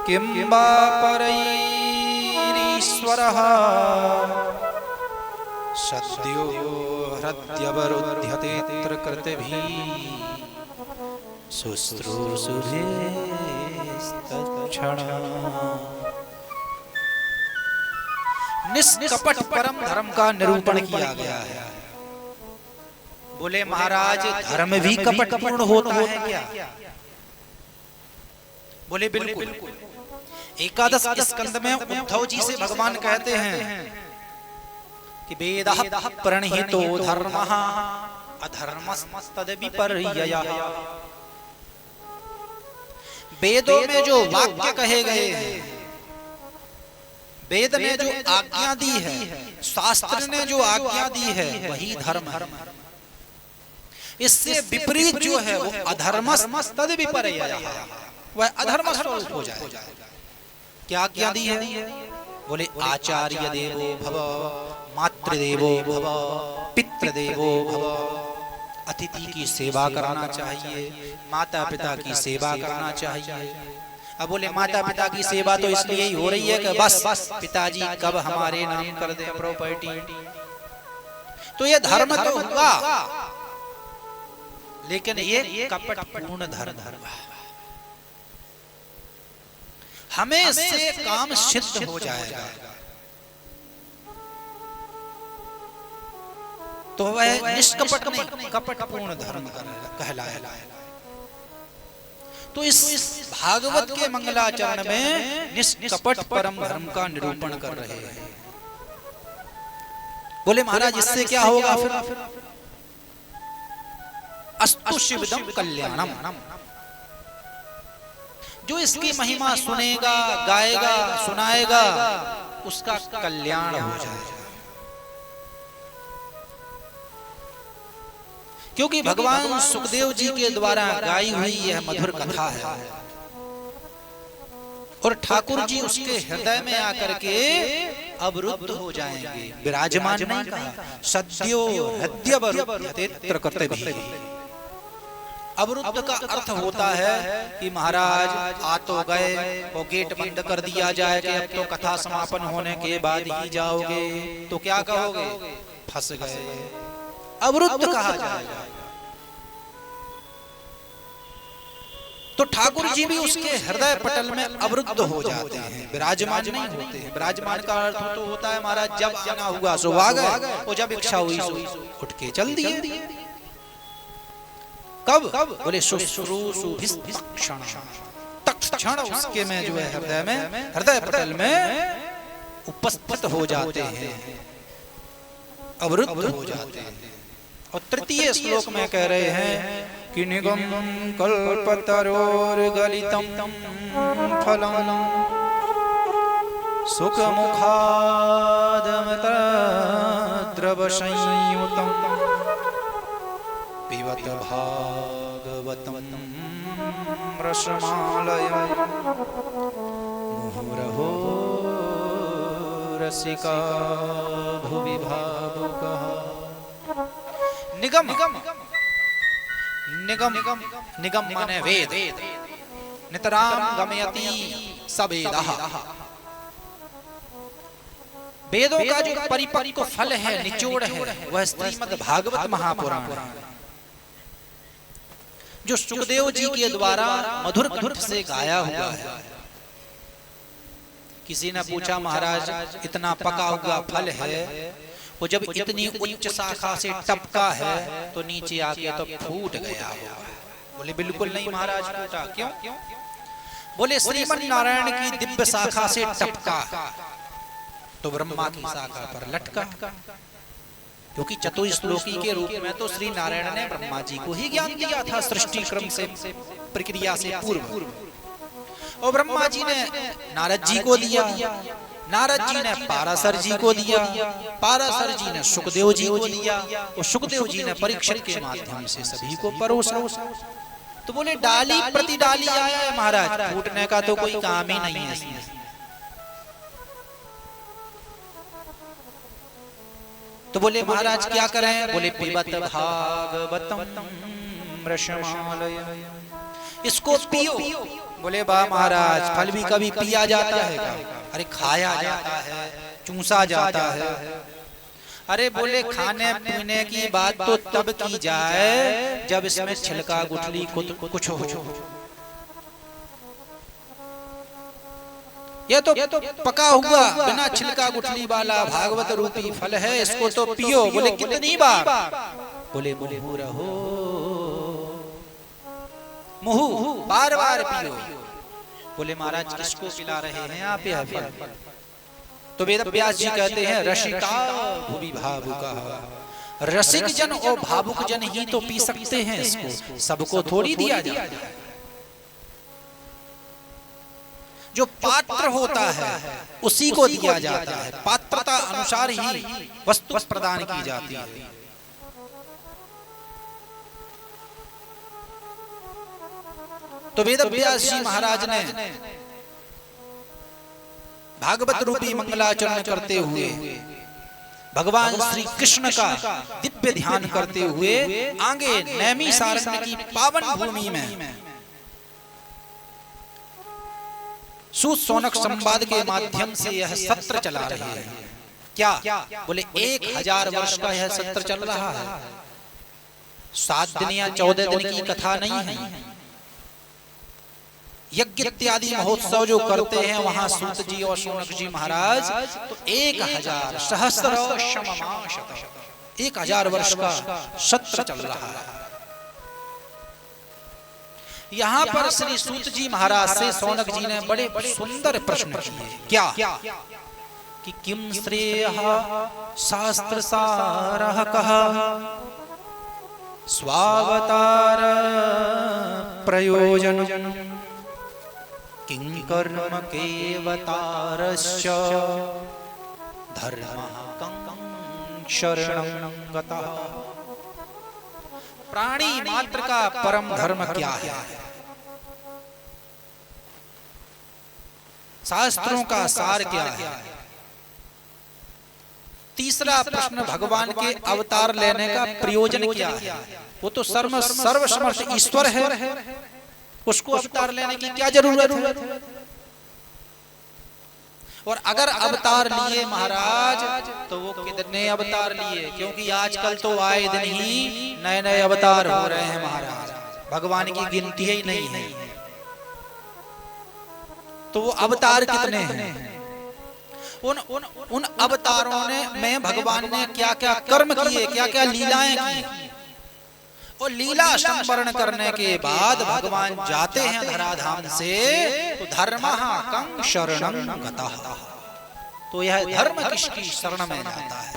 Speaker 2: किं वा परैरीश्वरः सद्यो हृद्यवरुध्यतेऽत्र कृतिभिः शुश्रूषुभिस्तत्क्षणात्। निष्कपट परम धर्म का निरूपण किया गया है। बोले महाराज धर्म भी कपटपूर्ण होता है क्या? बोले बिल्कुल। एकादश स्कंद में उद्धव जी से भगवान कहते हैं कि वेदः प्रणिहितो धर्मः अधर्मस्तद्विपर्ययः। वेदों में जो वाक्य कहे गए हैं, वेद ने जो आज्ञा दी है, शास्त्र ने जो आज्ञा दी है वही धर्म है। इससे विपरीत जो है वो अधर्मस्तद्विपर्ययः, वह अधर्म स्वरूप हो जाएगा। क्या आज्ञा दी है? बोले आचार्य देवो भव, मातृदेवो भव, पितृदेवो भव। अतिथि की सेवा करना चाहिए, माता पिता की सेवा करना चाहिए। अब बोले माता पिता की सेवा तो इसलिए ही हो रही है कि बस पिताजी कब हमारे नाम कर दे प्रॉपर्टी, तो ये धर्म तो हुआ, लेकिन ये कपटपूर्ण धर्म है। हमें इससे काम सिद्ध हो जाएगा तो वह निष्कपट नहीं, कपटपूर्ण धर्म कहलाएगा। तो इस भागवत के मंगलाचरण में निष्कपट परम धर्म का निरूपण कर रहे हैं। बोले महाराज इससे क्या होगा फिर? अस्तु शिवदम कल्याणम, जो इसकी महिमा सुनेगा, गाएगा, सुनाएगा, उसका कल्याण हो जाएगा। क्योंकि भगवान सुखदेव जी के द्वारा गाई हुई यह मधुर कथा है और ठाकुर जी उसके हृदय में आकर के अवरुद्ध हो जाएंगे, विराजमान नहीं कहा, सद्यो हृद्यवरुध्यतेऽत्र कृतिभिः। अवरुद्ध का अर्थ होता है कि महाराज आ तो गए और गेट बंद कर दिया जाए कि अब तो कथा समापन होने के बाद ही जाओगे, तो क्या कहोगे? फंस गए, अवरुद्ध कहा जाएगा। तो ठाकुर जी भी उसके हृदय पटल में अवरुद्ध हो जाते हैं, विराजमान नहीं होते हैं। विराजमान का अर्थ तो होता है महाराज जब आना हुआ सो आ गए, और जब इच्छा हुई सो उठ के चल दिए। कब? बोले शुश्रूषुभिस्तक्षण, तत्क्षण उसके में जो है हृदय में, हृदय पटल में उपस्थित हो जाते हैं, अवरुद्ध हो जाते हैं। और तृतीय श्लोक में कह रहे हैं कि निगम कल्पतरोर्गलितं फलं सुख मुखादमृतद्रव संयुतं पिबत भागवतं रसमालयं मुहुरहो रसिका भुवि भावुकः। निगम निगम निगम माने वेद, नितराम गमयति सवेदः। वेदों का जो परिपक्व फल है, निचोड़ है, वह श्रीमद् भागवत महापुराण, जो सुखदेव जी के द्वारा मधुर कंठ से गाया हुआ है। किसी ने पूछा महाराज इतना पका हुआ फल है, वो जब इतनी उच्च शाखा से टपका है तो नीचे आके तो फूट गया होगा। बोले बिल्कुल नहीं महाराज फूटा। क्यों? बोले श्रीमन नारायण की दिव्य शाखा से टपका तो ब्रह्मा की शाखा पर लटका, क्योंकि चतुश्लोकी के रूप में तो श्री नारायण ने ब्रह्मा जी को ही ज्ञान दिया था सृष्टि क्रम से, प्रक्रिया से पूर्व, और ब्रह्मा जी ने नारद जी को दिया, नारद जी ने पाराशर जी को दिया, पाराशर जी ने सुखदेव जी को दिया, और सुखदेव जी ने परीक्षित के माध्यम से सभी को परोसा। तो बोले डाली प्रति डाली आया है महाराज, फूटने का तो कोई काम ही नहीं है इसमें। तो बोले महाराज क्या करें? बोले पिबत भागवतम रसमालयं, इसको पियो। बोले वाह महाराज, फल भी कभी पिया जाता है क्या? अरे खाया जाता है, चूसा जाता है। अरे बोले खाने पीने की बात तो तब की जाए जब इसमें छिलका गुठली कुछ हो। ये तो पका हुआ बिना छिलका गुठली वाला भागवत रूपी फल है, इसको तो पियो। बोले कितनी बार? बोले मुहु रहो, मुहु बार बार पियो। बोले महाराज किसको पिला रहे हैं आप यह फल? तो वेद व्यास जी कहते हैं रसिका भुवि भावुकः, रसिक जन और भावुक जन ही तो पी सकते हैं इसको, सबको थोड़ी दिया जाता है। जो पात्र होता है उसी को दिया जाता है, पात्रता अनुसार ही वस्तु प्रदान की जाती है। तो वेद व्यास जी महाराज ने भागवत रूपी मंगलाचरण करते हुए, भगवान श्री कृष्ण का दिव्य ध्यान करते हुए आगे नैमिषारण्य की पावन भूमि में सुसौनक संवाद के माध्यम से यह सत्र चला रहे हैं। क्या? बोले 1000 वर्ष का यह सत्र चल रहा है। 7 दिन या 14 दिन की कथा नहीं है। यज्ञ इत्यादि महोत्सव जो करते हैं वहां सूत जी और शौनक जी महाराज तो 1000 सहस्र 1000 वर्ष का सत्र चल रहा है। यहाँ पर श्री सूत जी महाराज से शौनक जी ने बड़े सुंदर प्रश्न किए। क्या? कि किम श्रेयः शास्त्र सारः कः स्वावतार प्रयोजन किं कर्म केवतारस्य धर्मः कं शरणं गतः। प्राणी मात्र का परम धर्म क्या है? शास्त्रों का सार क्या है? तीसरा प्रश्न, भगवान के अवतार लेने का प्रयोजन क्या है? वो तो सर्वसमर्थ ईश्वर है, उसको अवतार लेने की क्या जरूरत है? और अगर अवतार लिए महाराज तो वो कितने अवतार लिए? क्योंकि आजकल तो आए दिन ही नए नए अवतार हो रहे हैं महाराज, भगवान की गिनती ही नहीं है। तो वो अवतार कितने हैं? उन अवतारों में भगवान ने क्या क्या कर्म किए, क्या क्या लीलाएं की, और लीला संवरण करने के बाद भगवान जाते हैं धराधाम से, तो धर्मः कं शरणं गतः, तो यह धर्म किसकी शरण में जाता है?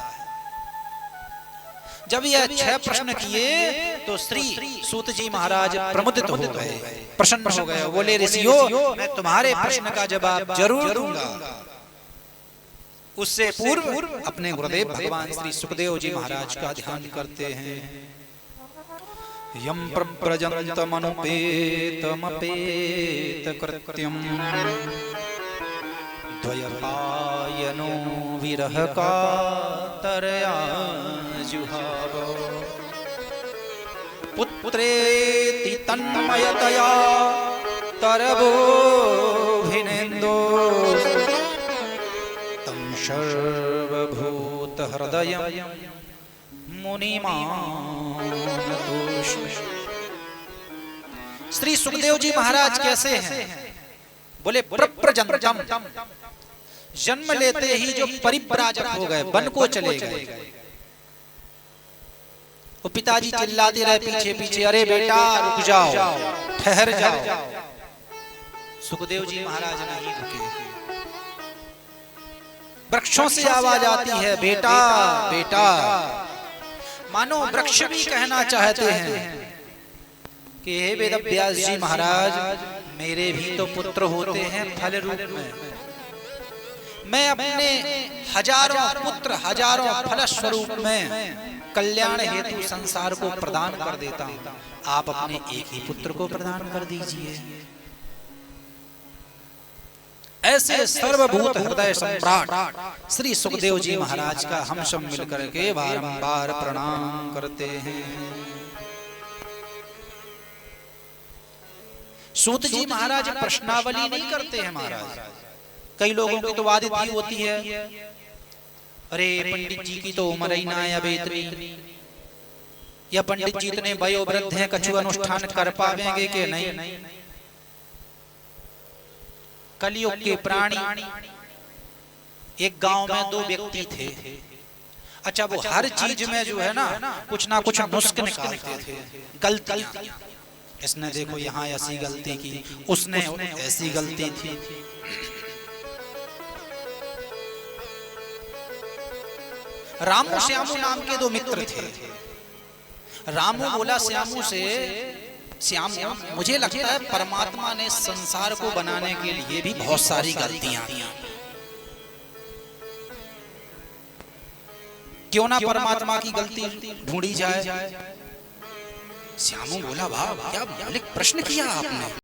Speaker 2: जब यह 6 प्रश्न किए तो श्री सूत जी महाराज प्रमुदित हो गए, प्रसन्न हो गए। बोले, ऋषियों, मैं तुम्हारे प्रश्न का जवाब जरूर दूंगा। उससे पूर्व अपने गुरुदेव भगवान श्री सुखदेव जी महाराज का ध्यान करते हैं। यम प्रव्रजन्तमनुपेतमपेत कृत्यम द्वयपायनो विरह कातरया जुहाव पुत्रेति तन्मयतया तरवोभिनेन्दो तं सर्वभूतहृदयं मुनिमानतोषि। श्री सुखदेव जी महाराज कैसे हैं? बोले, प्रव्रजन्तम, जन्म लेते ही जो परिव्राजक हो गए, वन को चले गए। वो पिताजी चिल्लाते रहे पीछे पीछे, अरे बेटा रुक जाओ, ठहर जाओ। सुखदेव जी महाराज नहीं रुके। वृक्षों से आवाज आती है, बेटा बेटा। मानो वृक्ष भी कहना चाहते हैं कि हे वेदव्यास जी महाराज, मेरे भी तो पुत्र होते हैं फल रूप में। मैं अपने हजारों पुत्र, हजारों फल स्वरूप में कल्याण हेतु संसार को प्रदान कर देता हूं, आप अपने एक ही पुत्र को प्रदान कर दीजिए। ऐसे सर्वभूत हृदय सम्राट श्री सुखदेव जी महाराज का हम सब मिलकर के बारंबार प्रणाम करते हैं। सूत जी महाराज प्रश्नावली नहीं करते हैं महाराज। कई लोगों की तो आदत ही होती है, अरे पंडित जी की तो उम्र ही ना है अभी इतनी, या पंडित जी इतने वयोवृद्ध हैं, कछु अनुष्ठान कर पाएंगे कि नहीं। कलयुग के प्राणी, एक गांव में 2 व्यक्ति थे। अच्छा, वो हर चीज में जो है ना कुछ नुस्ख निकालते थे, गलतियां। इसने देखो यहाँ ऐसी गलती की, उसने ऐसी गलती थी। रामू श्यामू नाम के 2 मित्र थे। रामू बोला श्यामू से, श्यामू, मुझे लगता है परमात्मा ने संसार को बनाने के लिए भी बहुत सारी गलतियां की, क्यों ना परमात्मा की गलती ढूंढी जाए। श्यामू बोला, वाह क्या मौलिक प्रश्न किया आपने।